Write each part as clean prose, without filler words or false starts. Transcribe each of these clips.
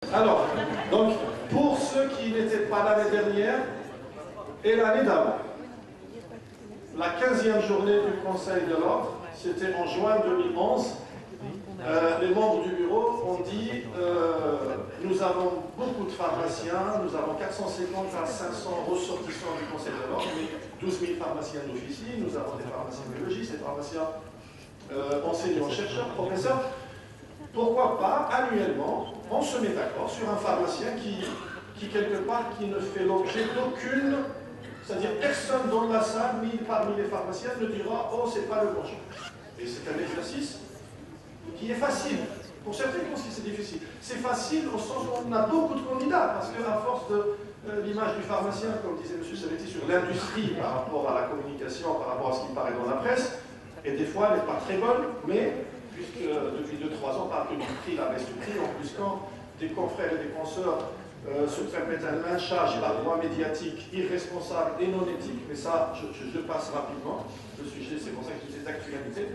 Alors, donc, pour ceux qui n'étaient pas l'année dernière et l'année d'avant, la 15e journée du Conseil de l'Ordre, c'était en juin 2011, les membres du bureau ont dit nous avons beaucoup de pharmaciens, nous avons 450 à 500 ressortissants du Conseil de l'Ordre, mais 12 000 pharmaciens d'officine, nous avons des pharmaciens biologistes, des pharmaciens enseignants, chercheurs, professeurs. Pourquoi pas, annuellement, on se met d'accord sur un pharmacien qui quelque part, qui ne fait l'objet d'aucune, c'est-à-dire personne dans la salle, ni parmi les pharmaciens, ne dira « Oh, c'est pas le bon choix ». Et c'est un exercice qui est facile. Pour certains, ils pensent que c'est difficile. C'est facile au sens où on a beaucoup de candidats, parce qu'à force de l'image du pharmacien, comme disait M. Savetti, sur l'industrie par rapport à la communication, par rapport à ce qui paraît dans la presse, et des fois, elle n'est pas très bonne, mais puisque depuis 2-3 ans, on parle que du prix, la baisse du prix, en plus quand des confrères et des consoeurs se permettent un lynchage par voie médiatique irresponsable et non éthique, mais ça, je passe rapidement, le sujet, c'est pour ça que c'est d'actualité.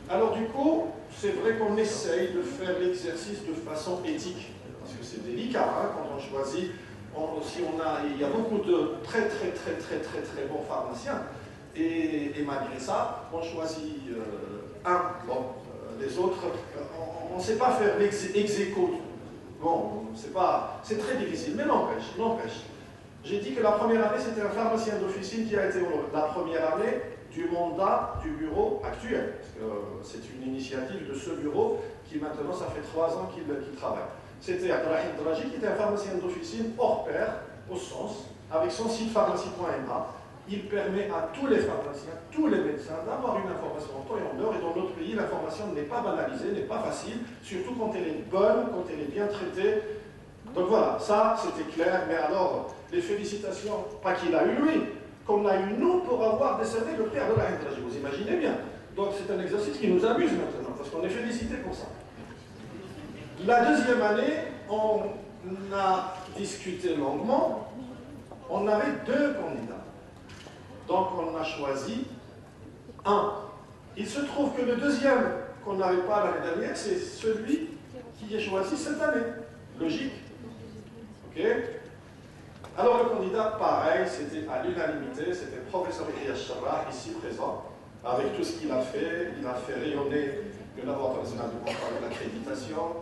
Alors du coup, c'est vrai qu'on essaye de faire l'exercice de façon éthique, parce que c'est délicat hein, quand on choisit, il y a beaucoup de très bons pharmaciens, et malgré ça, on choisit les autres, on ne sait pas faire ex-aequo. Bon, c'est très difficile, mais n'empêche. J'ai dit que la première année, c'était un pharmacien d'officine qui a été la première année du mandat du bureau actuel. Parce que c'est une initiative de ce bureau qui maintenant, ça fait 3 ans qu'il travaille. C'était Abdelrahim Draji qui était un pharmacien d'officine hors pair, au sens, avec son site pharmacie.ma. Il permet à tous les pharmaciens, tous les médecins d'avoir une information en temps et en heure. Et dans notre pays, l'information n'est pas banalisée, n'est pas facile, surtout quand elle est bonne, quand elle est bien traitée. Donc voilà, ça c'était clair. Mais alors, les félicitations, pas qu'il a eu lui, qu'on l'a eu nous pour avoir décerné le prix Abdelrahim Draji. Vous imaginez bien. Donc c'est un exercice qui nous amuse maintenant, parce qu'on est félicité pour ça. La deuxième année, on a discuté longuement. On avait 2 candidats. Donc on a choisi un. Il se trouve que le deuxième qu'on n'avait pas l'année dernière, c'est celui qui est choisi cette année. Logique. Ok. Alors le candidat, pareil, c'était à l'unanimité, c'était le professeur Ilyas Charrah, ici présent, avec tout ce qu'il a fait. Il a fait rayonner le laboratoire national de contrôle de l'accréditation,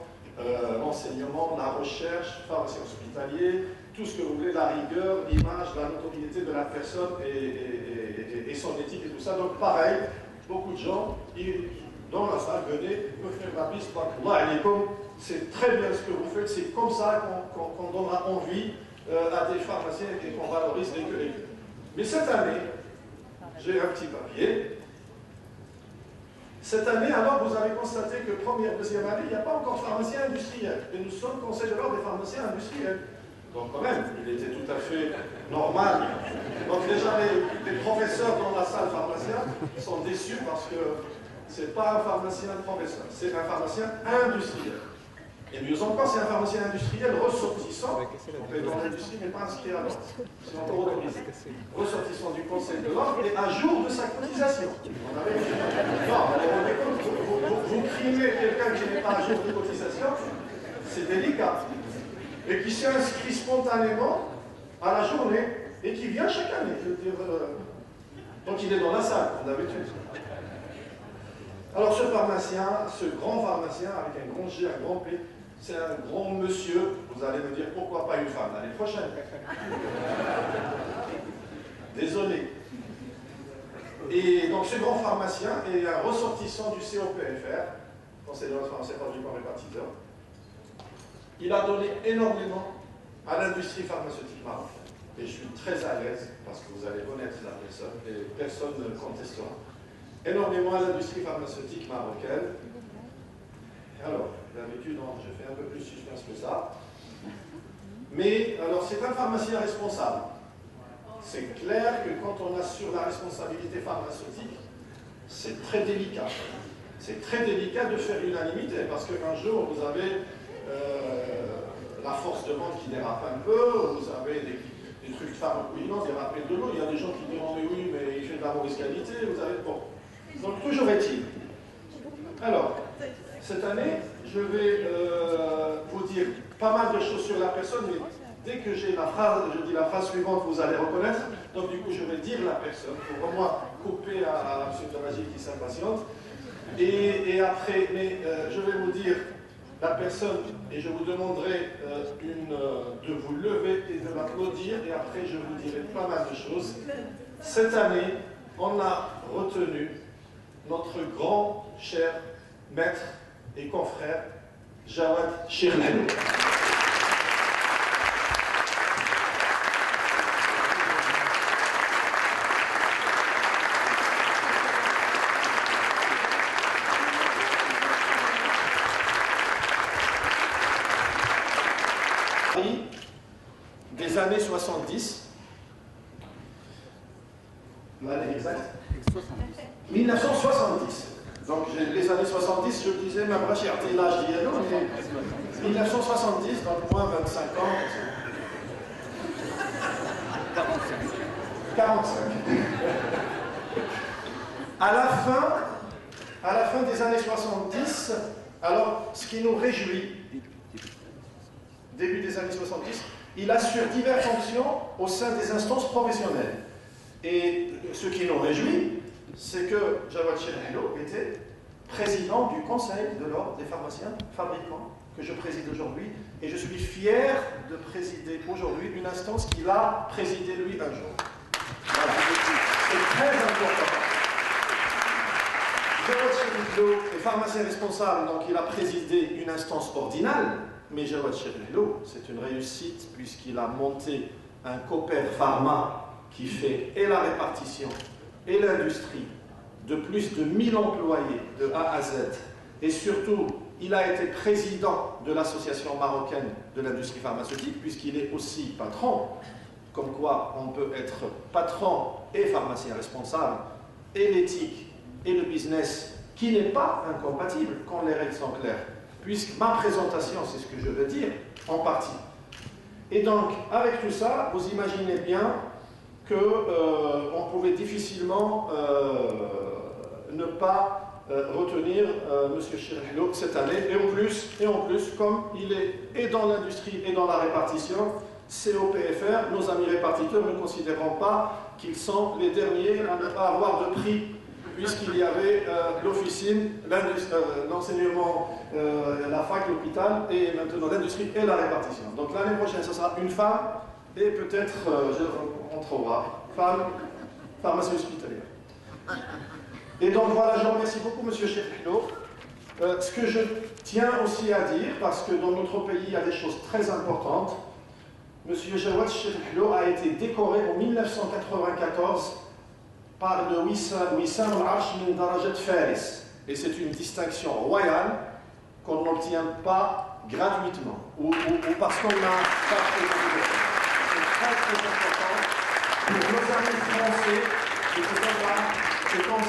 l'enseignement, la recherche, pharmacien hospitalier, tout ce que vous voulez, la rigueur, l'image, la notoriété de la personne et son éthique et tout ça. Donc pareil, beaucoup de gens dans la salle venaient me faire la bise, c'est très bien ce que vous faites, c'est comme ça qu'on donnera envie à des pharmaciens et qu'on valorise les que. Mais cette année, j'ai un petit papier. Cette année, alors, vous avez constaté que première, deuxième année, il n'y a pas encore pharmacien industriel. Et nous sommes Conseil de l'Ordre des pharmaciens industriels. Donc quand même, il était tout à fait normal. Donc déjà, les professeurs dans la salle pharmacien sont déçus parce que ce n'est pas un pharmacien professeur, c'est un pharmacien industriel. Et mieux encore, c'est un pharmacien industriel ressortissant, dans l'industrie n'est pas inscrit à l'ordre, c'est encore autorisé, ressortissant du Conseil de l'Ordre et à jour de sa cotisation. Vous crimez quelqu'un qui n'est pas à jour de cotisation, c'est délicat. Et qui s'est inscrit spontanément à la journée et qui vient chaque année. Je veux dire, donc il est dans la salle, comme d'habitude. Alors ce pharmacien, ce grand pharmacien avec un grand G, un grand P, c'est un grand monsieur. Vous allez me dire pourquoi pas une femme l'année prochaine. Désolé. Et donc ce grand pharmacien est un ressortissant du COPFR, Conseil de l'Ordre français fabricant répartiteur. Il a donné énormément à l'industrie pharmaceutique marocaine. Et je suis très à l'aise, parce que vous allez connaître la personne, et personne ne contestera. Énormément à l'industrie pharmaceutique marocaine. Alors, d'habitude, je fais un peu plus suspense que ça. Mais, alors, c'est un pharmacien responsable. C'est clair que quand on assure la responsabilité pharmaceutique, c'est très délicat. C'est très délicat de faire l'unanimité, parce qu'un jour, vous avez la force de vente qui dérape un peu, vous avez des trucs de pharmacovigilance, des rappels de l'eau, il y a des gens qui diront mais oui, mais il fait de la mauvaise qualité, vous avez... Bon. Donc toujours est-il. Alors, cette année, je vais vous dire pas mal de choses sur la personne, mais dès que j'ai la phrase, je dis la phrase suivante, vous allez reconnaître. Donc du coup, je vais dire la personne pour vraiment couper à M. Tamaji qui s'impatiente. Et après, mais je vais vous dire la personne et je vous demanderai de vous lever et de m'applaudir. Et après, je vous dirai pas mal de choses. Cette année, on a retenu notre grand, cher maître et confrère, Jawad Chirlhello. Des années 70, l'année exacte 1970. Donc les années 70, je disais, ma brache est l'âge d'hier, 1970, donc moins 25 ans. 45. À la fin des années 70, alors ce qui nous réjouit, début des années 70, il assure diverses fonctions au sein des instances professionnelles. Et ce qui nous réjouit, c'est que Jawad Chirlhello était président du Conseil de l'Ordre des pharmaciens fabricants, que je préside aujourd'hui, et je suis fier de présider aujourd'hui une instance qu'il a présidée lui un jour. Voilà. C'est très important. Jawad Chirlhello est pharmacien responsable, donc il a présidé une instance ordinale. Mais Jawad Chirlhello, c'est une réussite puisqu'il a monté un Coper Pharma qui fait et la répartition et l'industrie de plus de 1000 employés de A à Z. Et surtout, il a été président de l'association marocaine de l'industrie pharmaceutique puisqu'il est aussi patron. Comme quoi, on peut être patron et pharmacien responsable, et l'éthique et le business qui n'est pas incompatible quand les règles sont claires. Puisque ma présentation, c'est ce que je veux dire, en partie. Et donc, avec tout ça, vous imaginez bien qu'on pouvait difficilement ne pas retenir M. Chirlhello cette année. Et en plus, comme il est et dans l'industrie et dans la répartition, COPFR, nos amis répartiteurs ne considéreront pas qu'ils sont les derniers à ne pas avoir de prix, puisqu'il y avait l'officine, l'enseignement, la fac, l'hôpital, et maintenant l'industrie et la répartition. Donc l'année prochaine, ce sera une femme, et peut-être, on trouvera, femme, pharmacie hospitalière. Et donc voilà, je remercie beaucoup M. Chirlhello. Ce que je tiens aussi à dire, parce que dans notre pays, il y a des choses très importantes, M. Jawad Chirlhello a été décoré en 1994 par le Wissam al-Arsh min Darajat Faris. Et c'est une distinction royale qu'on n'obtient pas gratuitement ou parce qu'on a pas fait de. C'est très important pour nos amis français de savoir que quand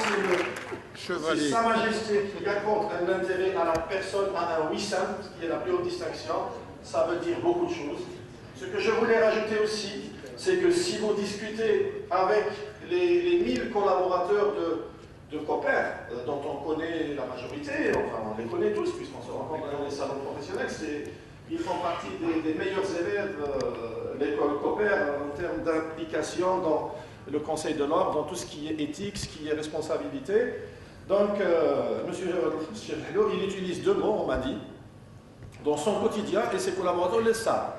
c'est Sa Majesté qui accorde un intérêt à la personne, à un Wissam, qui est la plus haute distinction, ça veut dire beaucoup de choses. Ce que je voulais rajouter aussi, c'est que si vous discutez avec les 1000 collaborateurs de Coper, dont on connaît la majorité, enfin on les connaît tous puisqu'on se rencontre dans les salons professionnels, ils font partie des meilleurs élèves de l'école Coper en termes d'implication dans le Conseil de l'Ordre, dans tout ce qui est éthique, ce qui est responsabilité. Donc, M. Chirlhello, il utilise deux mots, on m'a dit, dans son quotidien, et ses collaborateurs le savent.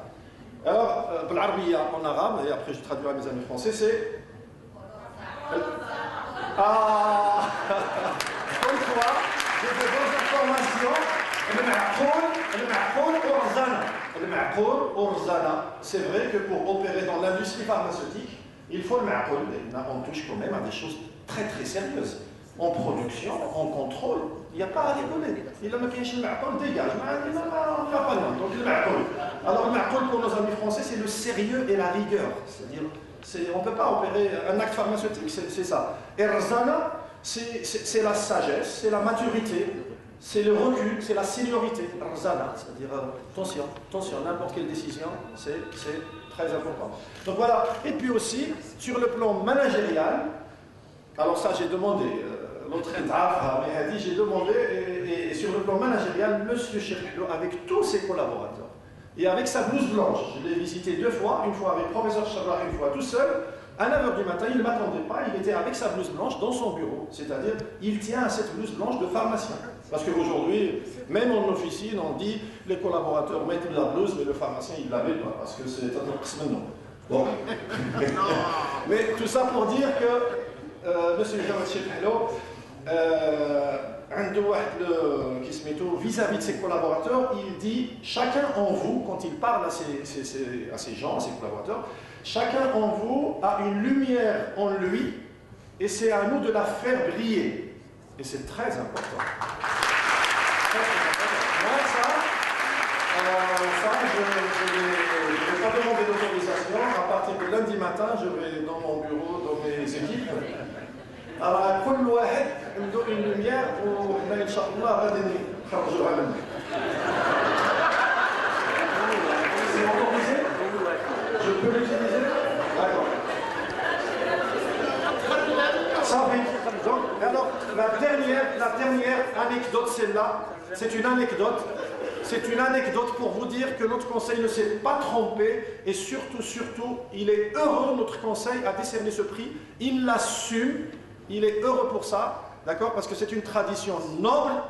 Alors, en arabe, et après je traduirai à mes amis français, c'est... Ah comme quoi, j'ai de bonnes informations. C'est vrai que pour opérer dans l'industrie pharmaceutique, il faut le ma'qoul. On touche quand même à des choses très très sérieuses. En production, en contrôle, il n'y a pas à rigoler. Il a le ma'qoul, dégage. On ne va pas loin. Donc le ma'qoul. Alors le ma'qoul pour nos amis français, c'est le sérieux et la rigueur. C'est-à-dire, on ne peut pas opérer un acte pharmaceutique, c'est ça. Et Rzana, c'est la sagesse, c'est la maturité, c'est le recul, c'est la seniorité. Rzana, c'est-à-dire attention, n'importe quelle décision, c'est très important. Donc voilà. Et puis aussi, sur le plan managérial, alors ça j'ai demandé, l'autre mais j'ai demandé, et sur le plan managérial, M. Chirlhello, avec tous ses collaborateurs, et avec sa blouse blanche. Je l'ai visité 2 fois, une fois avec le professeur Chabra, une fois tout seul. À 9 h du matin, il ne m'attendait pas, il était avec sa blouse blanche dans son bureau. C'est-à-dire, il tient à cette blouse blanche de pharmacien. Parce qu'aujourd'hui, même en officine, on dit les collaborateurs mettent la blouse, mais le pharmacien, il ne l'avait pas, parce que c'est un maintenant. Bon. Mais tout ça pour dire que Monsieur Jawad Chefhello, vis-à-vis de ses collaborateurs, il dit chacun en vous, quand il parle à ces gens, à ses collaborateurs, chacun en vous a une lumière en lui et c'est à nous de la faire briller. Et c'est très important. Moi, je ne vais pas demander d'autorisation. À partir de lundi matin, je vais dans mon bureau, dans mes équipes. Alors, كل واحد عنده une lumière وحنا إن شاء الله غادي نخرجوها منه. C'est autorisé? Je peux l'utiliser? D'accord. Ça oui. Donc, alors, la dernière anecdote, celle-là, c'est une anecdote. C'est une anecdote pour vous dire que notre conseil ne s'est pas trompé et surtout, il est heureux, notre conseil, à décerner ce prix. Il l'assume, il est heureux pour ça, d'accord? Parce que c'est une tradition noble.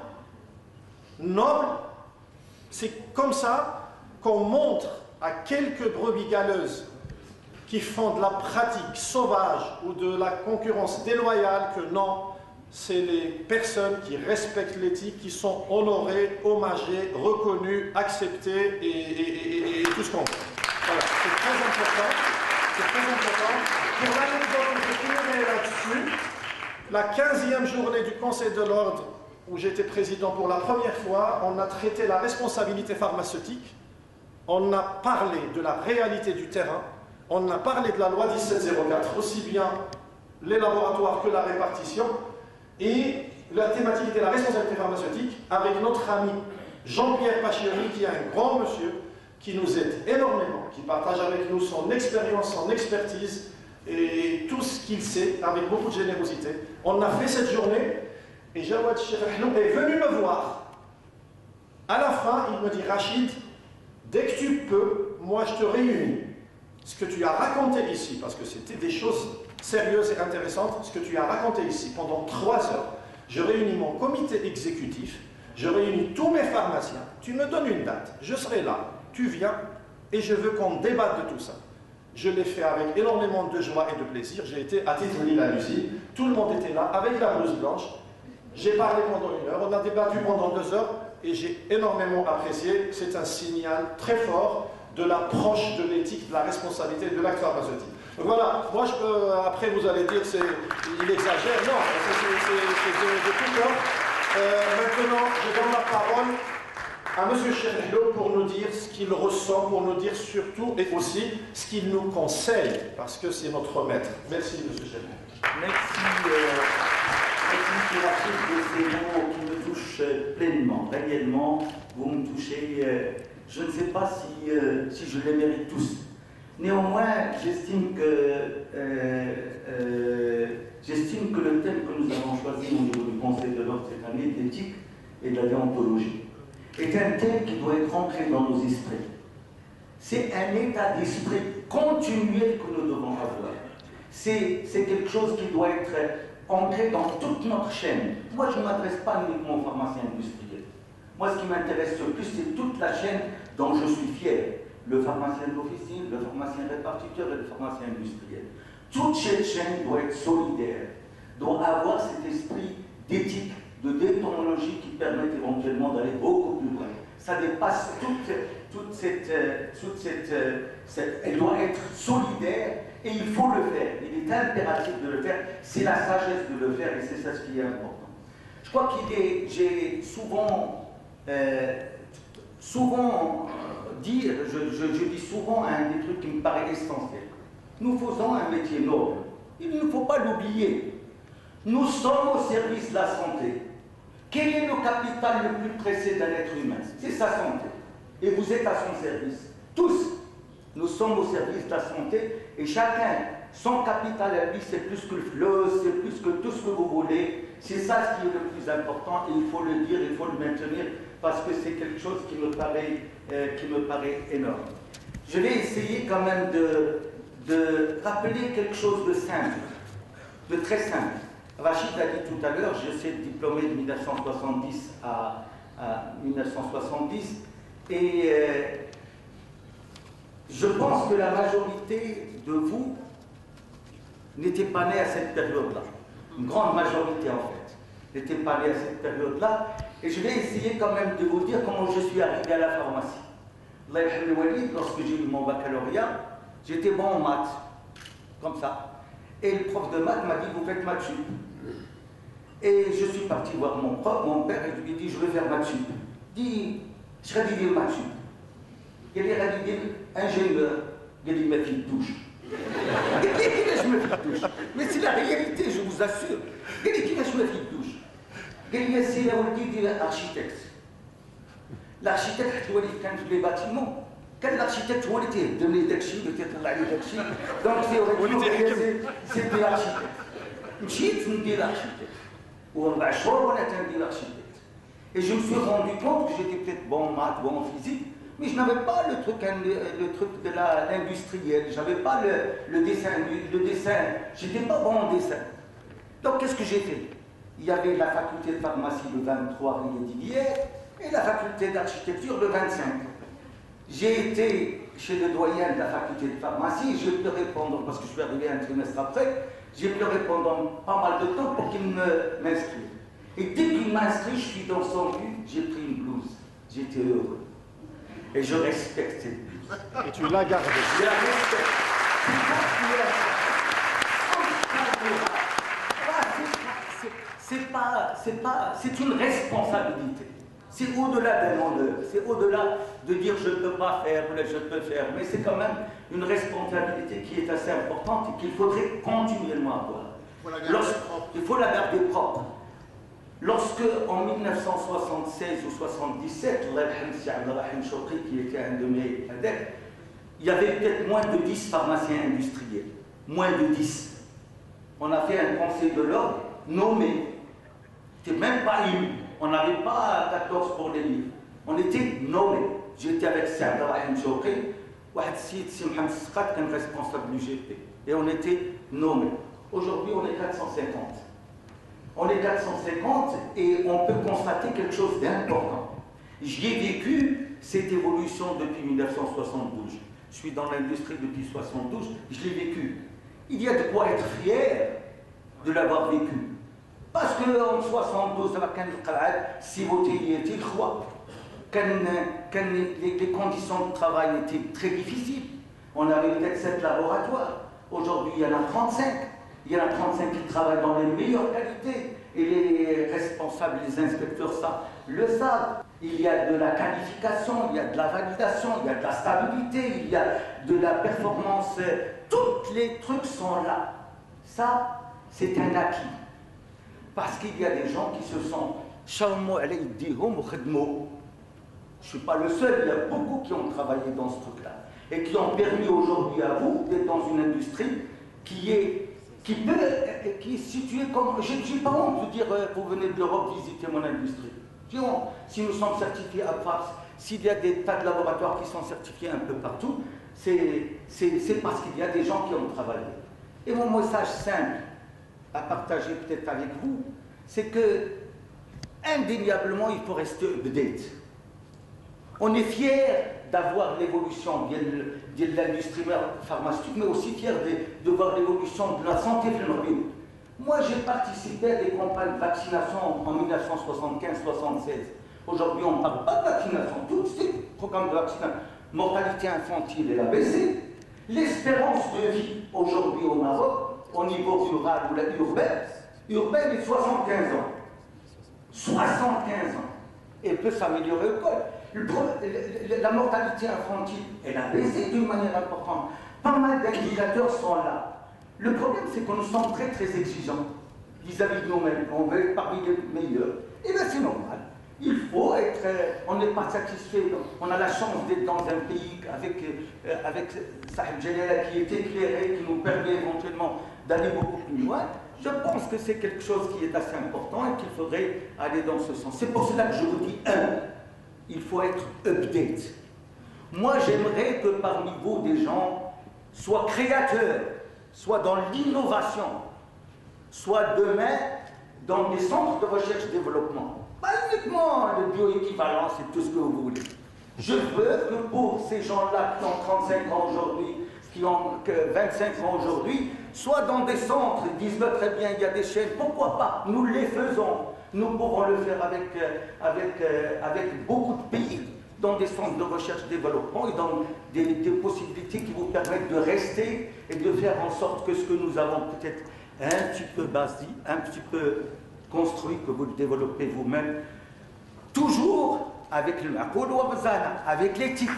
C'est comme ça qu'on montre à quelques brebis galeuses qui font de la pratique sauvage ou de la concurrence déloyale que non, c'est les personnes qui respectent l'éthique, qui sont honorées, hommagées, reconnues, acceptées et tout ce qu'on veut. Voilà, c'est très important. C'est très important. Pour l'anecdote, je finirai là-dessus. La 15e journée du Conseil de l'Ordre, où j'étais président pour la première fois, on a traité la responsabilité pharmaceutique, on a parlé de la réalité du terrain, on a parlé de la loi 1704, aussi bien les laboratoires que la répartition, et la thématique était la responsabilité pharmaceutique, avec notre ami Jean-Pierre Pachioni, qui est un grand monsieur, qui nous aide énormément, qui partage avec nous son expérience, son expertise, et tout ce qu'il sait, avec beaucoup de générosité. On a fait cette journée, et Jawad Chefhello est venu me voir. À la fin, il me dit, Rachid, dès que tu peux, moi je te réunis. Ce que tu as raconté ici, parce que c'était des choses sérieuses et intéressantes, ce que tu as raconté ici pendant 3 heures, je réunis mon comité exécutif, je réunis tous mes pharmaciens, tu me donnes une date, je serai là, tu viens, et je veux qu'on débatte de tout ça. Je l'ai fait avec énormément de joie et de plaisir. J'ai été à Titrili la Lucie, tout le monde était là, avec la blouse blanche. J'ai parlé pendant 1 heure, on a débattu pendant 2 heures, et j'ai énormément apprécié. C'est un signal très fort de l'approche de l'éthique, de la responsabilité de l'acte pharmaceutique. Donc voilà, moi je peux, après vous allez dire il exagère, non, c'est de tout cœur. Maintenant, je donne la parole à M. Chefhello pour nous dire ce qu'il ressent, pour nous dire surtout et aussi ce qu'il nous conseille, parce que c'est notre maître. Merci M. Chefhello. Merci Rachid de ces mots qui me touchent pleinement, réellement. Vous me touchez, je ne sais pas si je les mérite tous. Néanmoins, j'estime que le thème que nous avons choisi au niveau du Conseil de l'Ordre cette année, d'éthique et de la déontologie, est un thème qui doit être ancré dans nos esprits. C'est un état d'esprit continuel que nous devons avoir. C'est quelque chose qui doit être ancré dans toute notre chaîne. Moi, je ne m'adresse pas uniquement aux pharmaciens industriels. Moi, ce qui m'intéresse le plus, c'est toute la chaîne dont je suis fier. Le pharmacien d'officine, le pharmacien répartiteur et le pharmacien industriel. Toute cette chaîne doit être solidaire, doit avoir cet esprit d'éthique, de déontologie qui permet éventuellement d'aller beaucoup plus loin. Ça dépasse toute cette elle doit être solidaire et il faut le faire. Il est impératif de le faire. C'est la sagesse de le faire et c'est ça ce qui est important. Je crois j'ai souvent dit, je dis souvent un des trucs qui me paraît essentiel. Nous faisons un métier noble. Il ne faut pas l'oublier. Nous sommes au service de la santé. Quel est le capital le plus précieux d'un être humain? C'est sa santé. Et vous êtes à son service. Tous, nous sommes au service de la santé et chacun, son capital à lui, c'est plus que le fleuve, c'est plus que tout ce que vous voulez. C'est ça ce qui est le plus important et il faut le dire, il faut le maintenir parce que c'est quelque chose qui me paraît qui me paraît énorme. Je vais essayer quand même de rappeler quelque chose de simple, de très simple. Rachid a dit tout à l'heure, je suis diplômé de 1970 à 1970, et je pense que la majorité de vous n'était pas née à cette période-là. Une grande majorité, en fait, n'était pas née à cette période-là. Et je vais essayer quand même de vous dire comment je suis arrivé à la pharmacie. Lorsque j'ai eu mon baccalauréat, j'étais bon en maths, comme ça. Et le prof de maths m'a dit, vous faites maths sup. Et je suis parti voir mon père, et je lui ai dit, je veux faire maths sup. Il dit, je serais dit maths sup. Il est ingénieur, il dit, ma fille touche. Je me fais touche. Mais c'est la réalité, je vous assure. Il dit, je me fais touche. Il dit, c'est l'architecte. L'architecte, quand les bâtiments, quel architecte هو اللي تهدم لي داكشي اللي تيطلع لي داكشي دونك سي l'architecte. مشيت ندير l'architecte. و4 شهور وانا تندير l'architecte. Et je me suis rendu compte que j'étais peut-être bon en maths, bon en physique, mais je n'avais pas le truc de l'industriel, je n'avais pas le dessin, j'étais pas bon en dessin. Donc qu'est-ce que j'ai fait? Il y avait la faculté de pharmacie le 23 rue d'Illière et la faculté d'architecture le 25. J'ai été chez le doyen de la faculté de pharmacie, j'ai pleuré pendant, parce que je suis arrivé un trimestre après, j'ai pleuré pendant pas mal de temps pour qu'il m'inscrive. Et dès qu'il m'a inscrit, je suis dans son but, j'ai pris une blouse. J'étais heureux. Et je respecte cette blouse. Et tu l'as gardée. Je la respecte. C'est une responsabilité. C'est au-delà d'un honneur, c'est au-delà de dire je ne peux pas faire, je peux faire, mais c'est quand même une responsabilité qui est assez importante et qu'il faudrait continuellement avoir. Il faut la garder propre. Lorsque, en 1976 ou 1977, qui était un de mes adeptes, il y avait peut-être moins de 10 pharmaciens industriels. Moins de 10. On a fait un conseil de l'ordre nommé. C'était même pas élu. On n'avait pas 14 pour les livres. On était nommés. J'étais avec Saad Rahim Chokri, responsable du GP. Et on était nommés. Aujourd'hui, on est 450. On est 450 et on peut constater quelque chose d'important. J'y ai vécu cette évolution depuis 1972. Je suis dans l'industrie depuis 1972, je l'ai vécu. Il y a de quoi être fier de l'avoir vécu. Parce qu'en 1972, les conditions de travail étaient très difficiles. On avait peut-être 7 laboratoires. Aujourd'hui, il y en a 35. Il y en a 35 qui travaillent dans les meilleures qualités. Et les responsables, les inspecteurs, ça le savent. Il y a de la qualification, il y a de la validation, il y a de la stabilité, il y a de la performance. Tous les trucs sont là. Ça, c'est un acquis. Parce qu'il y a des gens qui se sont je ne suis pas le seul, il y a beaucoup qui ont travaillé dans ce truc-là et qui ont permis aujourd'hui à vous d'être dans une industrie qui est située comme... Je n'ai pas honte de dire vous venez de l'Europe visiter mon industrie. J'ai honte. Si nous sommes certifiés à FAPS, s'il y a des tas de laboratoires qui sont certifiés un peu partout, c'est parce qu'il y a des gens qui ont travaillé. Et mon message simple à partager peut-être avec vous, c'est que indéniablement il faut rester update. On est fiers d'avoir l'évolution de l'industrie pharmaceutique, mais aussi fiers de voir l'évolution de la santé féminine. Moi, j'ai participé à des campagnes de vaccination en 1975-76. Aujourd'hui, on ne parle pas de vaccination. Tous ces programmes de vaccination, mortalité infantile, elle a baissé. L'espérance de vie aujourd'hui au Maroc, au niveau rural ou urbain est 75 ans. 75 ans. Elle peut s'améliorer au col. La mortalité infantile, elle a baissé d'une manière importante. Pas mal d'indicateurs sont là. Le problème, c'est que nous sommes très très exigeants vis-à-vis de nous-mêmes. On veut être parmi les meilleurs. Et bien c'est normal. Il faut être... on n'est pas satisfait. On a la chance d'être dans un pays avec Sahib Jalala qui est éclairé, qui nous permet éventuellement d'aller beaucoup plus loin. Je pense que c'est quelque chose qui est assez important et qu'il faudrait aller dans ce sens. C'est pour cela que je vous dis, il faut être update. Moi, j'aimerais que parmi vous, des gens soient créateurs, soient dans l'innovation, soient demain dans des centres de recherche-développement. Pas uniquement le bioéquivalence et tout ce que vous voulez. Je veux que pour ces gens-là qui ont 35 ans aujourd'hui, qui ont 25 ans aujourd'hui, soient dans des centres, ils disent très bien, il y a des chaînes, pourquoi pas? Nous les faisons. Nous pouvons le faire avec beaucoup de pays, dans des centres de recherche-développement et dans des possibilités qui vous permettent de rester et de faire en sorte que ce que nous avons peut-être un petit peu bâti, un petit peu construit, que vous le développez vous-même, toujours avec le maqoul wa bazana, avec l'éthique.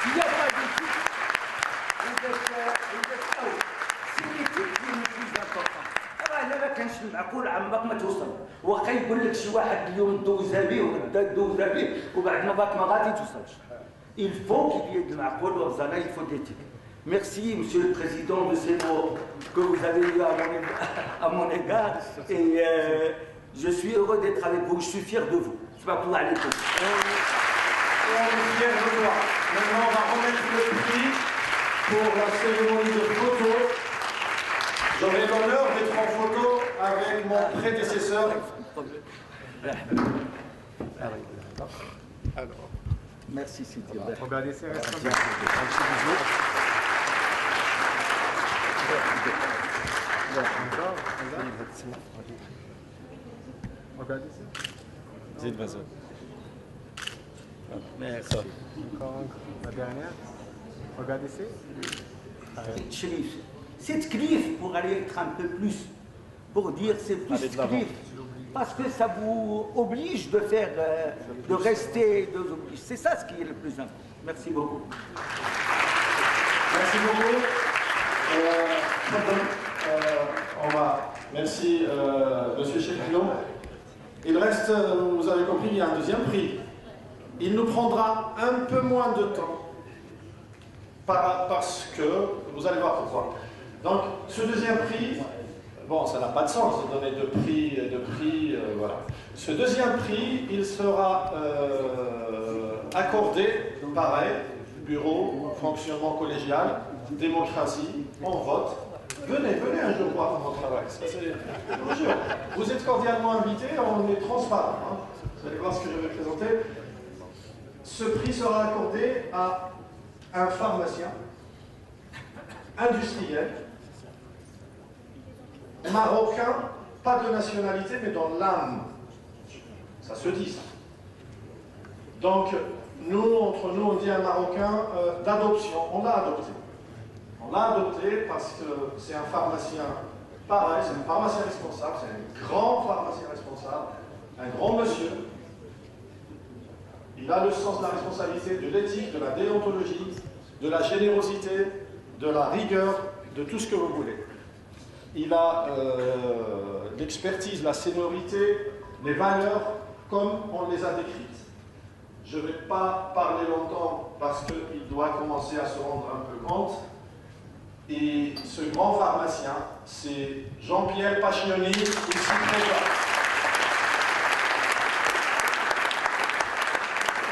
S'il n'y a pas d'éthique, c'est l'éthique qui est le plus important. أنا ما كانش المعقول عمرك ما توصل، واخا يقول لك شي واحد اليوم دوزها به وغدا دوزها به وبعد ما باك ما غادي توصلش. Il faut qu'il y ait de المعقول وبزانا، il faut de l'éthique. Merci, Monsieur le Président, de ces mots que vous avez eus à mon égard. Et je suis heureux d'être avec vous, je suis fier de vous. Et on est fiers de toi. Maintenant, on va remettre le prix pour la cérémonie de photo. J'aurai l'honneur d'être en photo avec mon prédécesseur. Alors, merci Sidi. Regardez ces restaurants. Regardez ça. Zid Vazo. Merci. Encore la dernière. Regardez ça. Chlif. C'est Chlif pour aller être un peu plus, pour dire c'est plus Chlif. Parce que ça vous oblige de faire, de rester, c'est ça ce qui est le plus important. Merci beaucoup. Merci beaucoup. Merci, Monsieur Chekhlon. Il reste, vous avez compris, il y a un deuxième prix. Il nous prendra un peu moins de temps. Parce que, vous allez voir pourquoi. Donc, ce deuxième prix, bon, ça n'a pas de sens de donner deux prix, voilà. Ce deuxième prix, il sera accordé, pareil, bureau, fonctionnement collégial, démocratie, on vote. Venez un jour voir comment on travaille. Ça, je vous jure. Vous êtes cordialement invités, on est transparent. Hein. Vous allez voir ce que je vais présenter. Ce prix sera accordé à un pharmacien, industriel, marocain, pas de nationalité, mais dans l'âme. Ça se dit, ça. Donc, nous, entre nous, on dit un Marocain d'adoption. On l'a adopté. On l'a adopté parce que c'est un pharmacien, pareil, c'est un pharmacien responsable, c'est un grand pharmacien responsable, un grand monsieur. Il a le sens de la responsabilité, de l'éthique, de la déontologie, de la générosité, de la rigueur, de tout ce que vous voulez. Il a l'expertise, la séniorité, les valeurs comme on les a décrites. Je ne vais pas parler longtemps parce qu'il doit commencer à se rendre un peu compte. Et ce grand pharmacien, c'est Jean-Pierre Pachioni, ici présent.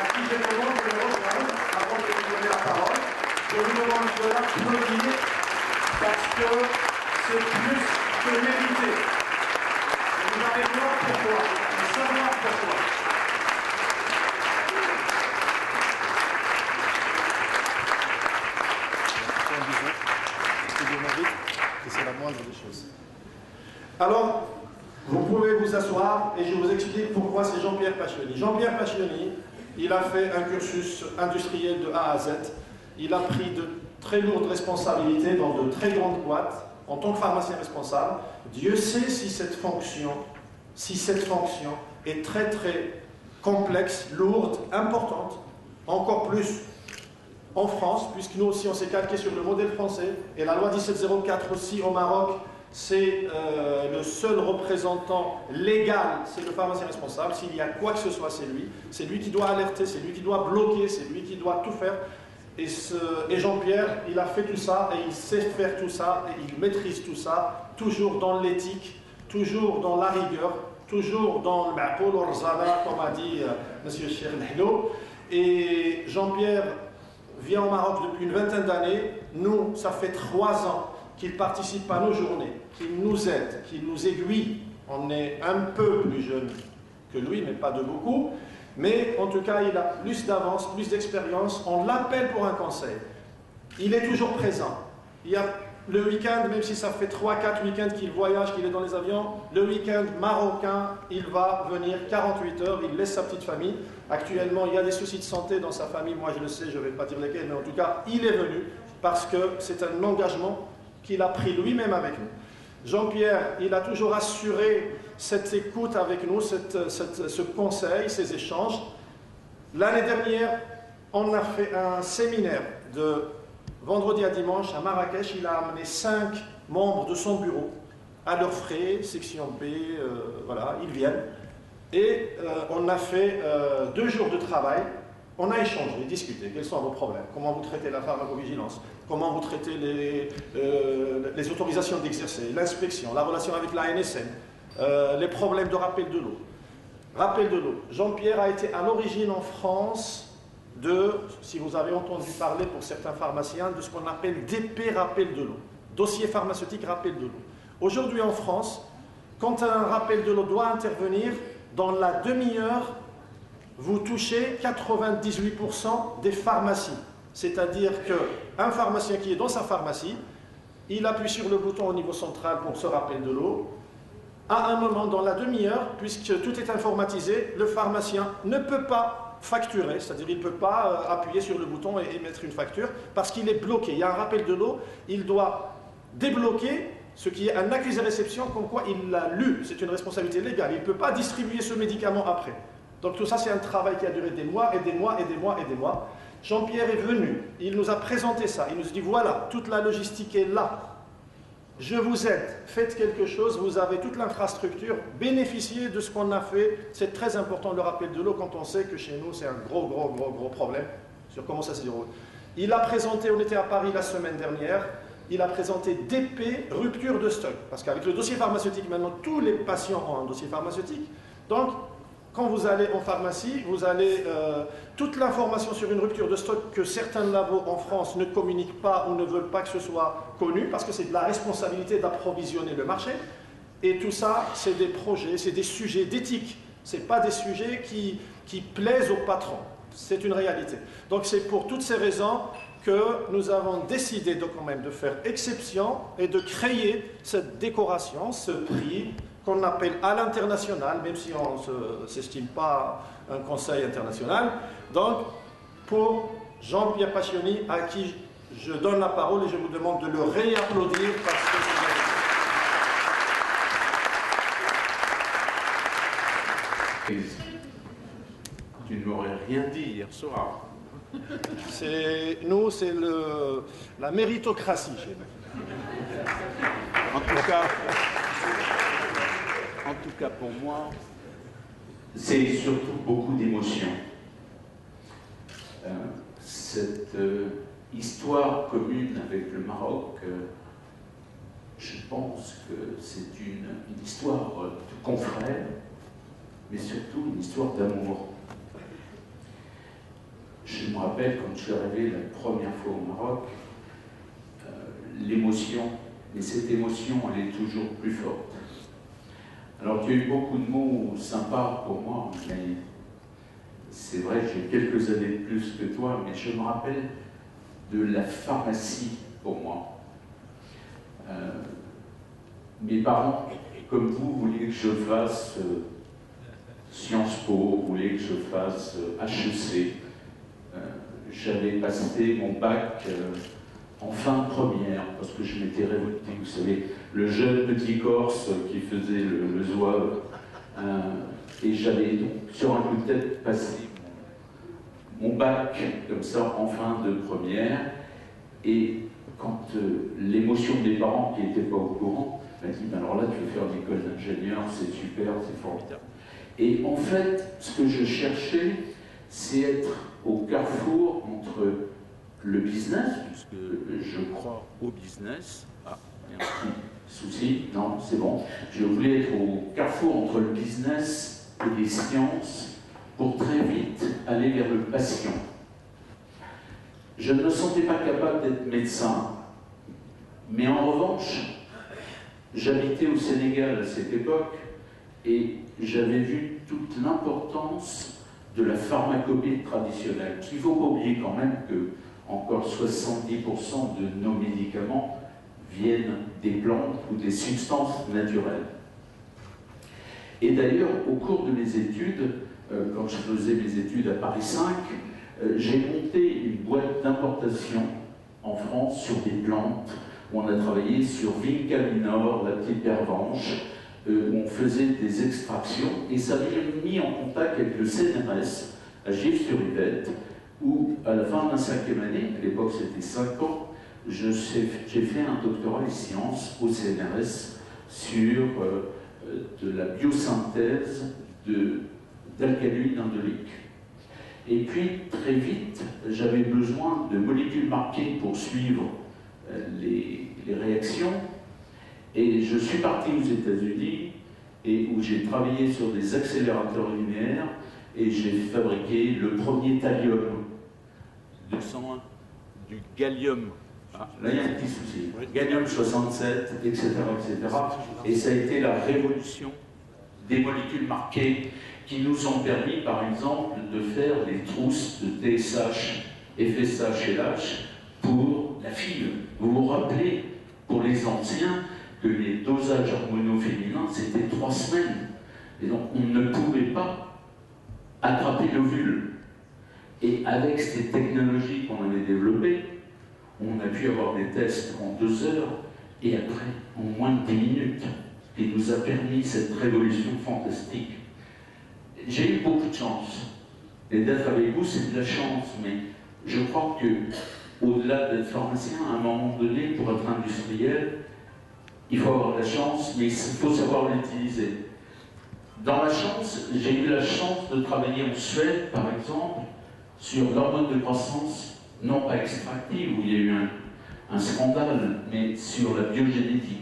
À qui je demande de le rejoindre avant de vous donner la parole. Je vous demande de l'applaudir parce que c'est plus que mérité. Et vous allez voir pourquoi, et savoir pourquoi. C'est la moindre des choses. Alors, vous pouvez vous asseoir et je vous explique pourquoi c'est Jean-Pierre Pachioni. Jean-Pierre Pachioni, il a fait un cursus industriel de A à Z. Il a pris de très lourdes responsabilités dans de très grandes boîtes en tant que pharmacien responsable. Dieu sait si cette fonction est très très complexe, lourde, importante, encore plus en France, puisque nous aussi on s'est calqué sur le modèle français, et la loi 1704 aussi au Maroc, c'est le seul représentant légal, c'est le pharmacien responsable. S'il y a quoi que ce soit, c'est lui qui doit alerter, c'est lui qui doit bloquer, c'est lui qui doit tout faire. Et Jean-Pierre, il a fait tout ça, et il sait faire tout ça, et il maîtrise tout ça, toujours dans l'éthique, toujours dans la rigueur, toujours dans le ma'qoul ou rzala, comme a dit M. Cheikh Nahlo. Et Jean-Pierre, vient au Maroc depuis une vingtaine d'années. Nous, ça fait 3 ans qu'il participe à nos journées, qu'il nous aide, qu'il nous aiguille. On est un peu plus jeune que lui, mais pas de beaucoup. Mais en tout cas, il a plus d'avance, plus d'expérience. On l'appelle pour un conseil. Il est toujours présent. Il y a le week-end, même si ça fait 3-4 week-ends qu'il voyage, qu'il est dans les avions, le week-end marocain, il va venir 48 heures, il laisse sa petite famille. Actuellement, il y a des soucis de santé dans sa famille, moi je le sais, je ne vais pas dire lesquels, mais en tout cas, il est venu parce que c'est un engagement qu'il a pris lui-même avec nous. Jean-Pierre, il a toujours assuré cette écoute avec nous, ce conseil, ces échanges. L'année dernière, on a fait un séminaire de vendredi à dimanche à Marrakech. Il a amené 5 membres de son bureau à leurs frais, section B, voilà, ils viennent. Et on a fait 2 jours de travail. On a échangé, discuté, quels sont vos problèmes, comment vous traitez la pharmacovigilance, comment vous traitez les autorisations d'exercer, l'inspection, la relation avec la ANSM, les problèmes de rappel de l'eau. Rappel de l'eau. Jean-Pierre a été à l'origine en France de, si vous avez entendu parler pour certains pharmaciens, de ce qu'on appelle DP rappel de l'eau, dossier pharmaceutique rappel de l'eau. Aujourd'hui en France, quand un rappel de l'eau doit intervenir, dans la demi-heure, vous touchez 98% des pharmacies. C'est-à-dire qu'un pharmacien qui est dans sa pharmacie, il appuie sur le bouton au niveau central pour ce rappel de l'eau. À un moment, dans la demi-heure, puisque tout est informatisé, le pharmacien ne peut pas facturer, c'est-à-dire il ne peut pas appuyer sur le bouton et émettre une facture, parce qu'il est bloqué. Il y a un rappel de l'eau, il doit débloquer ce qui est un accusé-réception, comme quoi il l'a lu. C'est une responsabilité légale. Il ne peut pas distribuer ce médicament après. Donc tout ça, c'est un travail qui a duré des mois et des mois et des mois et des mois. Jean-Pierre est venu, il nous a présenté ça, il nous a dit voilà, toute la logistique est là. Je vous aide, faites quelque chose, vous avez toute l'infrastructure, bénéficiez de ce qu'on a fait. C'est très important le rappel de l'eau quand on sait que chez nous, c'est un gros problème sur comment ça se déroule. Il a présenté, on était à Paris la semaine dernière, il a présenté DP, rupture de stock. Parce qu'avec le dossier pharmaceutique, maintenant, tous les patients ont un dossier pharmaceutique. Donc, quand vous allez en pharmacie, vous avez toute l'information sur une rupture de stock que certains labos en France ne communiquent pas ou ne veulent pas que ce soit connu, parce que c'est de la responsabilité d'approvisionner le marché. Et tout ça, c'est des projets, c'est des sujets d'éthique. Ce n'est pas des sujets qui plaisent aux patrons. C'est une réalité. Donc c'est pour toutes ces raisons que nous avons décidé quand même de faire exception et de créer cette décoration, ce prix, qu'on appelle à l'international, même si on ne s'estime pas un conseil international. Donc, pour Jean-Pierre Pacioni, à qui je donne la parole et je vous demande de le réapplaudir parce que tu ne m'aurais rien dit hier soir. Nous, c'est la méritocratie chez nous. En tout cas, pour moi, c'est surtout beaucoup d'émotions. Cette histoire commune avec le Maroc, je pense que c'est une histoire de confrères, mais surtout une histoire d'amour. Je me rappelle quand je suis arrivé la première fois au Maroc, l'émotion, mais cette émotion, elle est toujours plus forte. Alors, tu as eu beaucoup de mots sympas pour moi, mais c'est vrai que j'ai quelques années de plus que toi, mais je me rappelle de la pharmacie pour moi. Mes parents, comme vous, voulaient que je fasse Sciences Po, voulaient que je fasse HEC. J'avais passé mon bac en fin de première, parce que je m'étais révolté, vous savez, le jeune petit Corse qui faisait le zouave, et j'avais donc sur un coup de tête passé mon bac comme ça en fin de première, et quand l'émotion des parents qui n'étaient pas au courant m'a dit « alors là tu veux faire une école d'ingénieur, c'est super, c'est formidable ». Et en fait, ce que je cherchais, c'est être au carrefour entre le business, puisque je crois au business. Ah, il y a un petit souci, non, c'est bon. Je voulais être au carrefour entre le business et les sciences pour très vite aller vers le patient. Je ne me sentais pas capable d'être médecin, mais en revanche, j'habitais au Sénégal à cette époque et j'avais vu toute l'importance de la pharmacopée traditionnelle. Il ne faut pas oublier quand même que encore 70% de nos médicaments viennent des plantes ou des substances naturelles. Et d'ailleurs, au cours de mes études, quand je faisais mes études à Paris 5, j'ai monté une boîte d'importation en France sur des plantes, où on a travaillé sur Vinca minor, la petite pervenche, où on faisait des extractions, et ça m'a mis en contact avec le CNRS à Gif-sur-Yvette, où à la fin de ma 5e année, à l'époque c'était 5 ans, j'ai fait un doctorat en sciences au CNRS sur de la biosynthèse d'alcaloïdes indoliques. Et puis, très vite, j'avais besoin de molécules marquées pour suivre les réactions. Et je suis parti aux États-Unis, et où j'ai travaillé sur des accélérateurs linéaires, et j'ai fabriqué le premier thallium. 201, du gallium. Ah, là, il y a un petit souci. Oui. Gallium 67, etc., etc. Et ça a été la révolution des molécules marquées qui nous ont permis, par exemple, de faire des trousses de TSH, FSH et LH pour la fille. Vous vous rappelez, pour les anciens, que les dosages hormonaux féminins, c'était 3 semaines. Et donc, on ne pouvait pas attraper l'ovule. Et avec ces technologies qu'on avait développées, on a pu avoir des tests en 2 heures et après en moins de 10 minutes. Et nous a permis cette révolution fantastique. J'ai eu beaucoup de chance. Et d'être avec vous, c'est de la chance, mais je crois que au-delà d'être pharmacien, à un moment donné, pour être industriel, il faut avoir de la chance, mais il faut savoir l'utiliser. Dans la chance, j'ai eu la chance de travailler en Suède, par exemple, sur l'hormone de croissance, non pas extractive, où il y a eu un scandale, mais sur la biogénétique.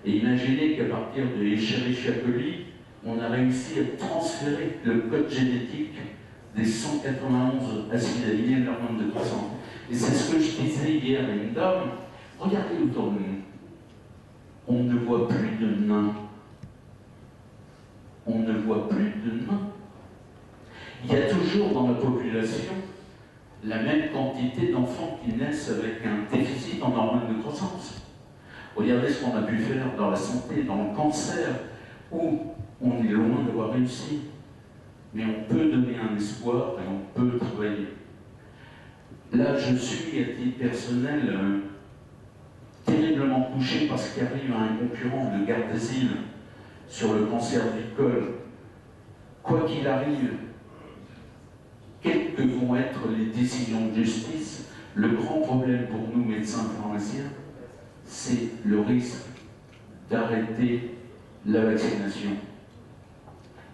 Et imaginez qu'à partir de Escherichia coli, on a réussi à transférer le code génétique des 191 acides aminés de l'hormone de croissance. Et c'est ce que je disais hier à une dame. Regardez autour de nous. On ne voit plus de nains. On ne voit plus de nains. Il y a toujours dans la population la même quantité d'enfants qui naissent avec un déficit en hormones de croissance. Regardez ce qu'on a pu faire dans la santé, dans le cancer, où on est loin d'avoir réussi. Mais on peut donner un espoir et on peut travailler. Là, je suis, à titre personnel, terriblement touché parce qu'il arrive à un concurrent de garde d'asile sur le cancer du col. Quoi qu'il arrive, quelles que vont être les décisions de justice, le grand problème pour nous, médecins pharmaciens, c'est le risque d'arrêter la vaccination.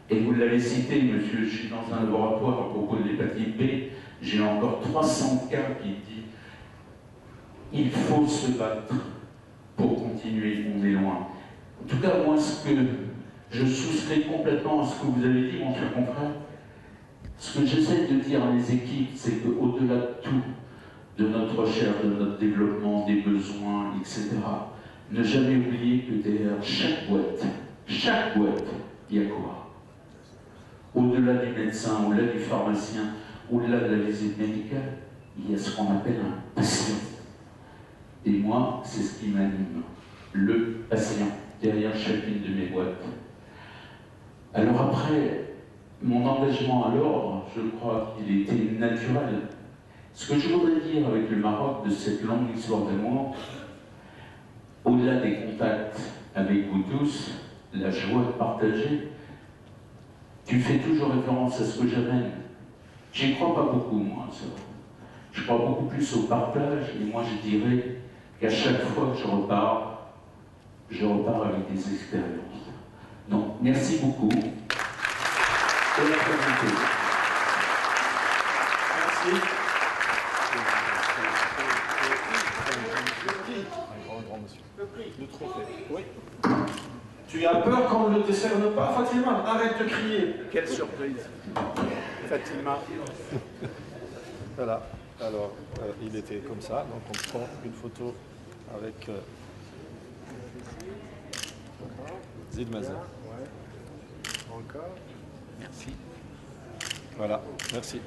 Et vous l'avez cité, monsieur, je suis dans un laboratoire à propos de l'hépatite B, j'ai encore 300 cas qui disent il faut se battre pour continuer, on est loin. En tout cas, moi, ce que je souscris complètement à ce que vous avez dit, mon cher confrère, ce que j'essaie de dire à mes équipes, c'est qu'au-delà de tout, de notre recherche, de notre développement, des besoins, etc., ne jamais oublier que derrière chaque boîte, il y a quoi? Au-delà du médecin, au-delà du pharmacien, au-delà de la visite médicale, il y a ce qu'on appelle un patient. Et moi, c'est ce qui m'anime, le patient, derrière chacune de mes boîtes. Alors après, mon engagement à l'ordre, je crois qu'il était naturel. Ce que je voudrais dire avec le Maroc de cette longue histoire d'amour, au-delà des contacts avec vous tous, la joie de partager, tu fais toujours référence à ce que j'amène. J'y crois pas beaucoup, moi, ça. Je crois beaucoup plus au partage, et moi je dirais qu'à chaque fois que je repars avec des expériences. Donc, merci beaucoup de la présenter. Merci. Le prix. Le trophée. Oui. Tu as peur qu'on ne le décerne pas, Fatima? Arrête de crier. Quelle surprise. Fatima. Voilà. Alors, il était comme ça, donc on prend une photo avec Zid Mazen. Ouais. Encore. Voilà, merci.